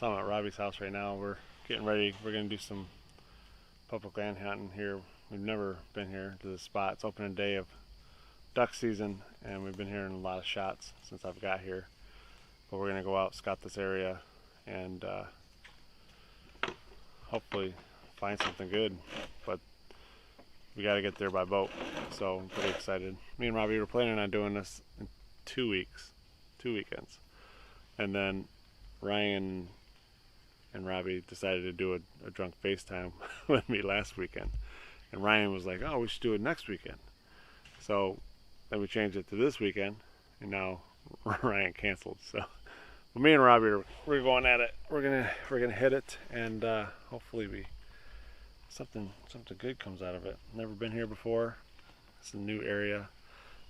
So I'm at Robbie's house right now. We're getting ready. We're gonna do some public land hunting here. We've never been here to this spot. It's opening day of duck season, and we've been hearing a lot of shots since I've got here. But we're gonna go out, scout this area, and hopefully find something good. But we got to get there by boat, so I'm pretty excited. Me and Robbie were planning on doing this in 2 weeks, 2 weekends, and then Ryan and Robbie decided to do a drunk FaceTime with me last weekend, and Ryan was like, "Oh, we should do it next weekend." So then we changed it to this weekend, and now Ryan canceled. So, but me and Robbie we're going at it. We're gonna hit it, and hopefully something good comes out of it. Never been here before. It's a new area,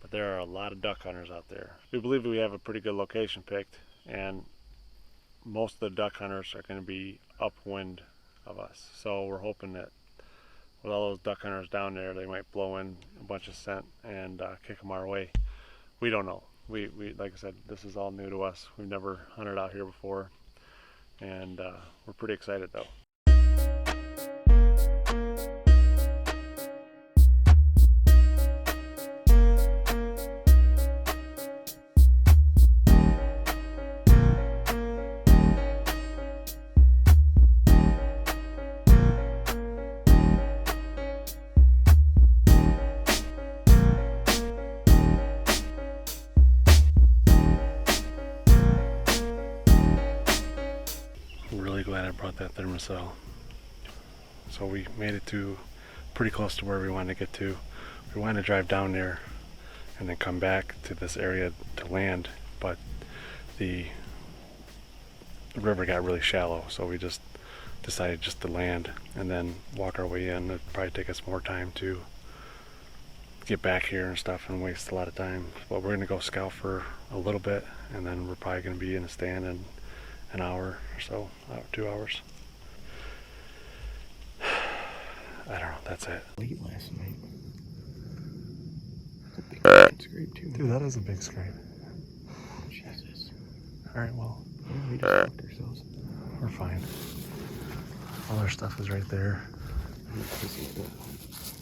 but there are a lot of duck hunters out there. We believe we have a pretty good location picked, and most of the duck hunters are going to be upwind of us. So we're hoping that with all those duck hunters down there, they might blow in a bunch of scent and kick them our way. We don't know. We like I said, this is all new to us. We've never hunted out here before, and we're pretty excited though. I'm really glad I brought that Thermacell. So we made it to pretty close to where we wanted to get to. We wanted to drive down there and then come back to this area to land, but the river got really shallow, so we just decided just to land and then walk our way in. It'd probably take us more time to get back here and stuff and waste a lot of time. But we're gonna go scout for a little bit, and then we're probably gonna be in a stand in an hour or so, 2 hours. I don't know, that's it. Late last night. That's a big scrape too. Dude, that is a big scrape. Jesus. Alright, well, Yeah, we just fucked ourselves. we're fine. All our stuff is right there.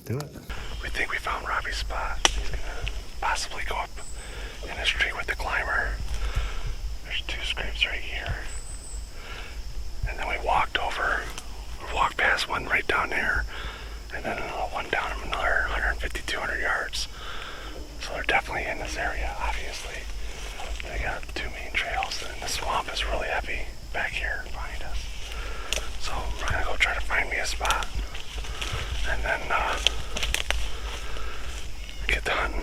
Do it. We think we found Robbie's spot. He's gonna possibly go up in this tree with the climber. There's 2 scrapes right here. And then we walked past one right down there, and then another one down another 150, 200 yards. So they're definitely in this area, obviously. They got 2 main trails, and the swamp is really heavy back here behind us. So we're gonna go try to find me a spot, and then get done.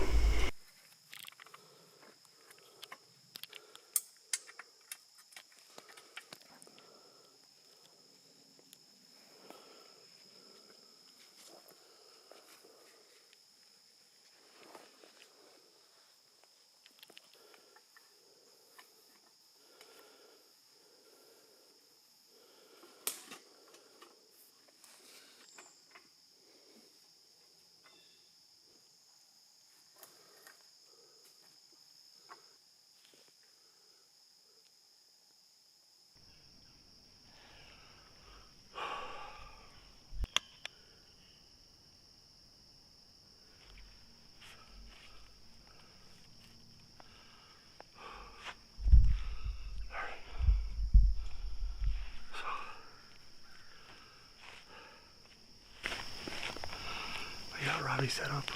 Robbie set up.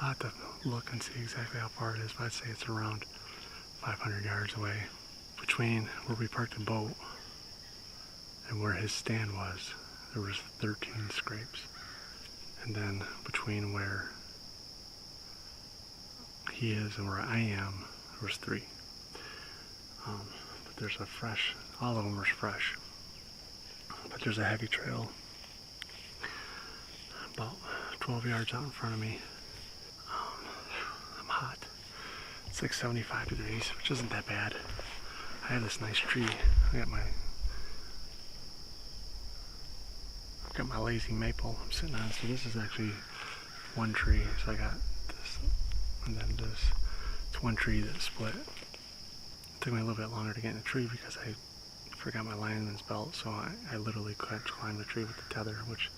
I'll have to look and see exactly how far it is, but I'd say it's around 500 yards away. Between where we parked the boat and where his stand was, there was 13 scrapes. And then between where he is and where I am, there was 3. But there's a fresh, all of them are fresh. But there's a heavy trail about 12 yards out in front of me. I'm hot. It's like 75 degrees, which isn't that bad. I have this nice tree. I got my lazy maple I'm sitting on. So this is actually one tree. So I got this, and then this. It's one tree that split. took me a little bit longer to get in the tree because I forgot my lineman's belt, so I literally couldn't climb the tree with the tether, which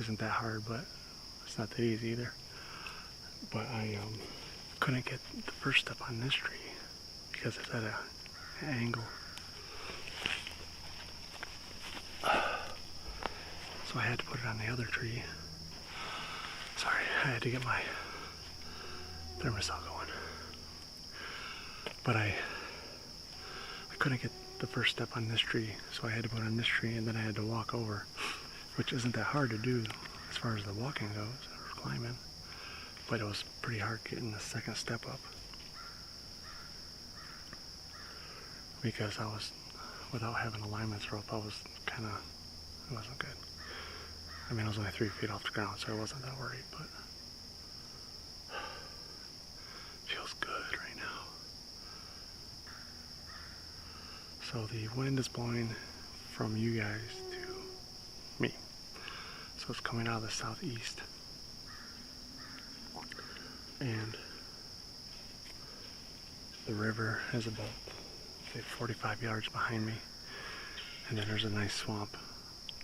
isn't that hard, but it's not that easy either. But I couldn't get the first step on this tree because it's at an angle. So I had to put it on the other tree. Sorry, I had to get my thermostat going. But I couldn't get the first step on this tree, so I had to put it on this tree, and then I had to walk over, which isn't that hard to do as far as the walking goes, or climbing. But it was pretty hard getting the second step up because I was, without having a lineman's rope, I was kind of, it wasn't good. I mean, I was only 3 feet off the ground, so I wasn't that worried, but feels good right now. So the wind is blowing from you guys to me. So it's coming out of the southeast. And the river is about, say, 45 yards behind me. And then there's a nice swamp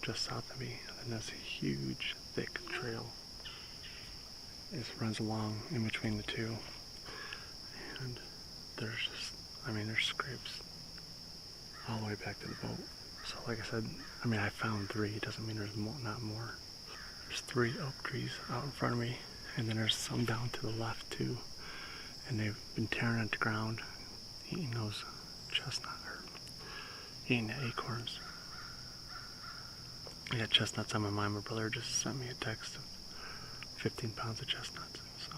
just south of me. And then there's a huge, thick trail. It runs along in between the two. And there's just, I mean, there's scrapes all the way back to the boat. So like I said, I mean, I found 3. It doesn't mean there's not more. There's 3 oak trees out in front of me. And then there's some down to the left too. And they've been tearing at the ground, eating those chestnuts, or eating the acorns. I got chestnuts on my mind. My brother just sent me a text of 15 pounds of chestnuts. So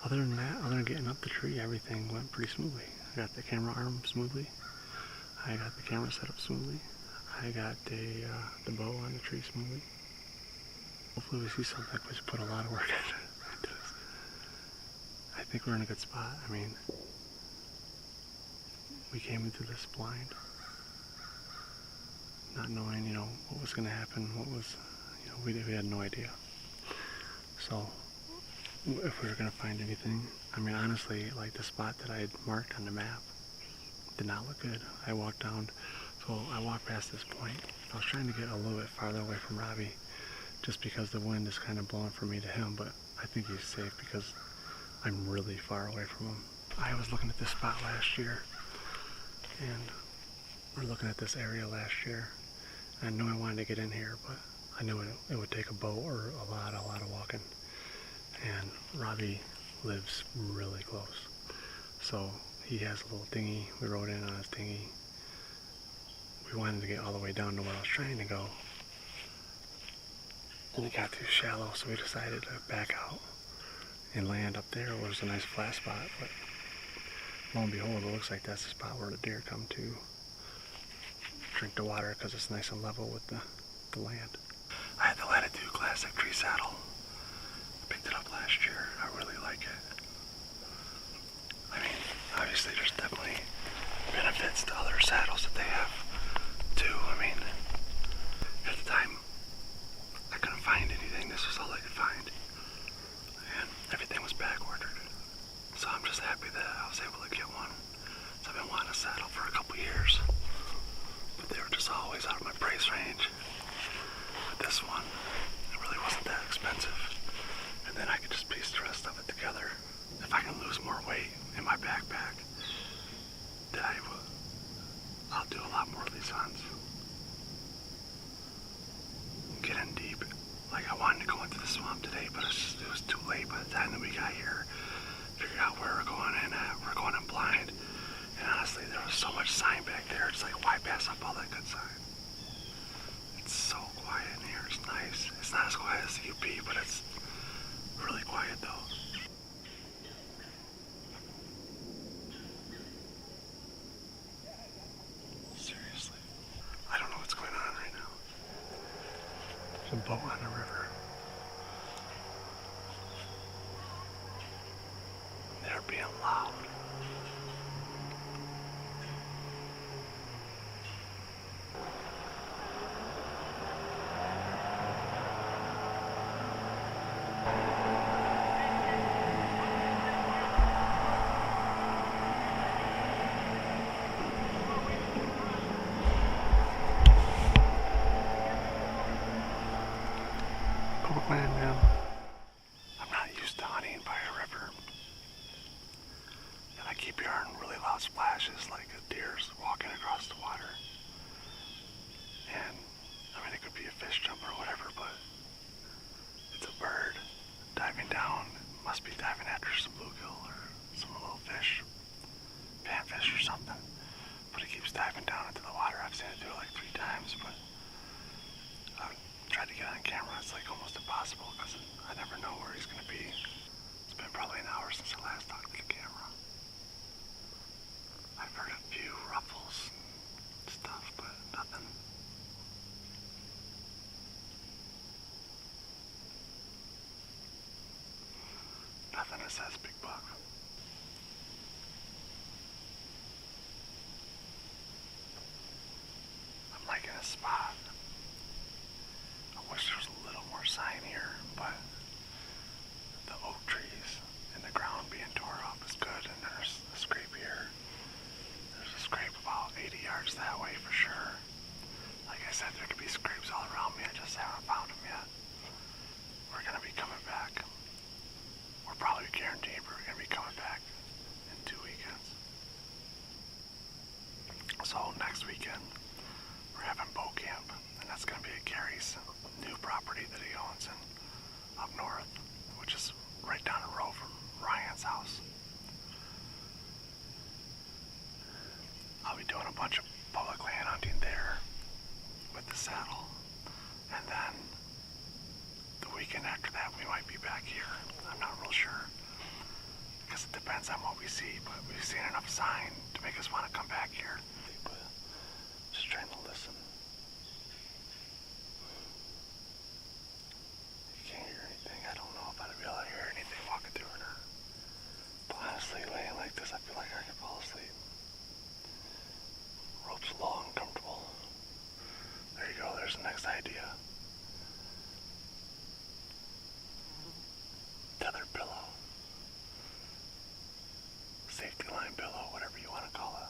other than that, other than getting up the tree, everything went pretty smoothly. I got the camera arm smoothly. I got the camera set up smoothly. I got the bow on the tree smoothly. Hopefully we see something. We just put a lot of work into this. I think we're in a good spot. I mean, we came into this blind, not knowing, you know, what was going to happen, what was, you know, we had no idea. So, if we were going to find anything, I mean, honestly, like the spot that I had marked on the map did not look good. I walked down, so I walked past this point. I was trying to get a little bit farther away from Robbie, just because the wind is kind of blowing from me to him, but I think he's safe because I'm really far away from him. I was looking at this spot last year, and we're looking at this area last year. I knew I wanted to get in here, but I knew it would take a boat or a lot of walking. And Robbie lives really close. So he has a little dinghy. We rode in on his dinghy. We wanted to get all the way down to where I was trying to go. And it got too shallow, so we decided to back out and land up there where there's a nice flat spot. But lo and behold, it looks like that's the spot where the deer come to drink the water because it's nice and level with the land. I had the Latitude Classic tree saddle. I picked it up last year. I really like it. I mean, obviously there's definitely benefits to other saddles that they have too. I mean, at the time, I couldn't find anything. This was all I could find. And everything was back ordered. So I'm just happy that I was able to get one. So I've been wanting a saddle for a couple years. But they were just always out of my price range. But this one, it really wasn't that expensive. And then I could just piece the rest of it together. If I can lose more weight in my backpack, then I'll do a lot more of these hunts. Get in deep. Like I wanted to go into the swamp today, but it was too late by the time that we got here. Figured out where we're going in at. We're going in blind. And honestly, there was so much sign back there. It's like, why pass up all that good sign? It's so quiet in here. It's nice. It's not as quiet as the UP, but it's really quiet though. Seriously. I don't know what's going on right now. There's a boat on the river. They're being loud. keep hearing really loud splashes like a deer's walking across the water. And I mean, it could be a fish jumping or whatever, but it's a bird diving down. Must be diving after some bluegill or some little fish, panfish or something. But it keeps diving down into the water. I've seen it do it like 3 times, but I've tried to get on camera. It's like almost impossible because I never know where he's going to be. It's been probably an hour since I last talked to the camera. I've heard a few ruffles and stuff, but nothing. Nothing that says big buck. I'm liking this spot. I wish there was a little more sign here, but the oak trees and the ground being tore up is good, and there's a scrape here. There's a scrape about 80 yards that way for sure. Like I said, there could be scrapes all around me. I just haven't found them yet. We're going to be coming back. We're probably guaranteed we're going to be coming back in 2 weekends. So next weekend, we're having boat camp, and that's going to be at Gary's new property that he owns in up north, which is right down the road from Ryan's house. I'll be doing a bunch of public land hunting there with the saddle, and then the weekend after that we might be back here. I'm not real sure, because it depends on what we see, but we've seen enough sign to make us want to come back here. But just trying to listen. You can't hear anything. I don't know if I'd be able to hear anything walking through or not. But honestly, laying like this, I feel like I could fall asleep. Rope's long, comfortable. There you go, there's the next idea. Tether pillow. Safety line pillow, whatever you want to call it.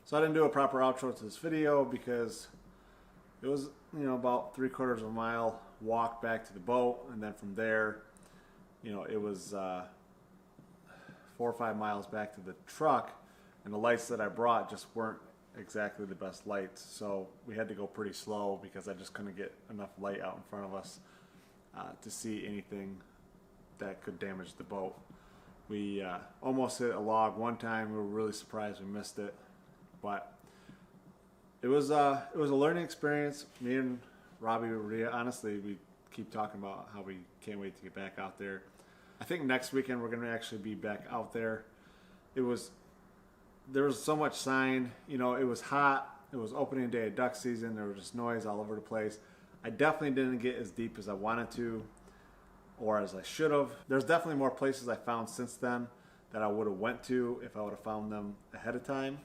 So I didn't do a proper outro to this video because it was, about 3/4 of a mile walk back to the boat, and then from there, it was 4 or 5 miles back to the truck, and the lights that I brought just weren't exactly the best lights, so we had to go pretty slow because I just couldn't get enough light out in front of us to see anything that could damage the boat. We almost hit a log one time. We were really surprised we missed it. But it was a learning experience. Me and Robbie, honestly, we keep talking about how we can't wait to get back out there. I think next weekend we're going to actually be back out there. There was so much sign. It was hot. It was opening day of duck season. There was just noise all over the place. I definitely didn't get as deep as I wanted to or as I should have. There's definitely more places I found since then that I would have went to if I would have found them ahead of time.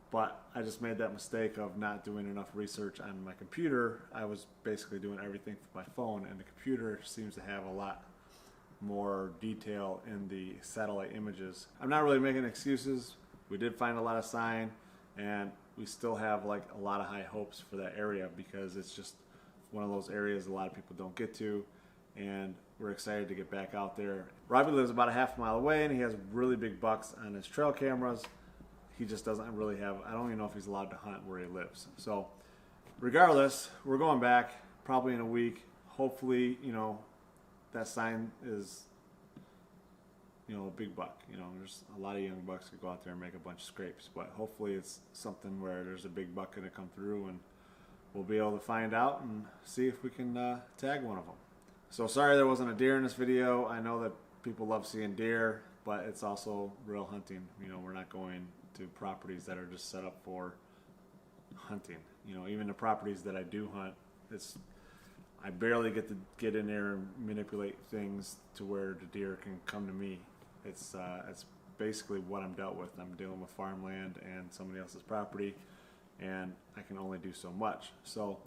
But I just made that mistake of not doing enough research on my computer. I was basically doing everything from my phone, and the computer seems to have a lot more detail in the satellite images. I'm not really making excuses. We did find a lot of sign, and we still have like a lot of high hopes for that area because it's just one of those areas a lot of people don't get to, and we're excited to get back out there. Robbie lives about a half mile away, and he has really big bucks on his trail cameras. He just doesn't really have, I don't even know if he's allowed to hunt where he lives. So regardless, we're going back probably in a week. Hopefully, that sign is, a big buck. There's a lot of young bucks that go out there and make a bunch of scrapes, but hopefully it's something where there's a big buck going to come through, and we'll be able to find out and see if we can tag one of them. So sorry there wasn't a deer in this video. I know that people love seeing deer, but it's also real hunting. We're not going to properties that are just set up for hunting. Even the properties that I do hunt, I barely get to get in there and manipulate things to where the deer can come to me. It's basically what I'm dealt with. I'm dealing with farmland and somebody else's property, and I can only do so much. So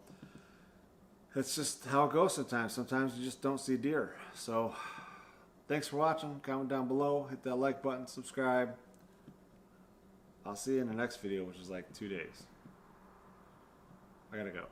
it's just how it goes sometimes. Sometimes you just don't see deer. So thanks for watching. Comment down below. Hit that like button. Subscribe. I'll see you in the next video, which is like 2 days. I gotta go.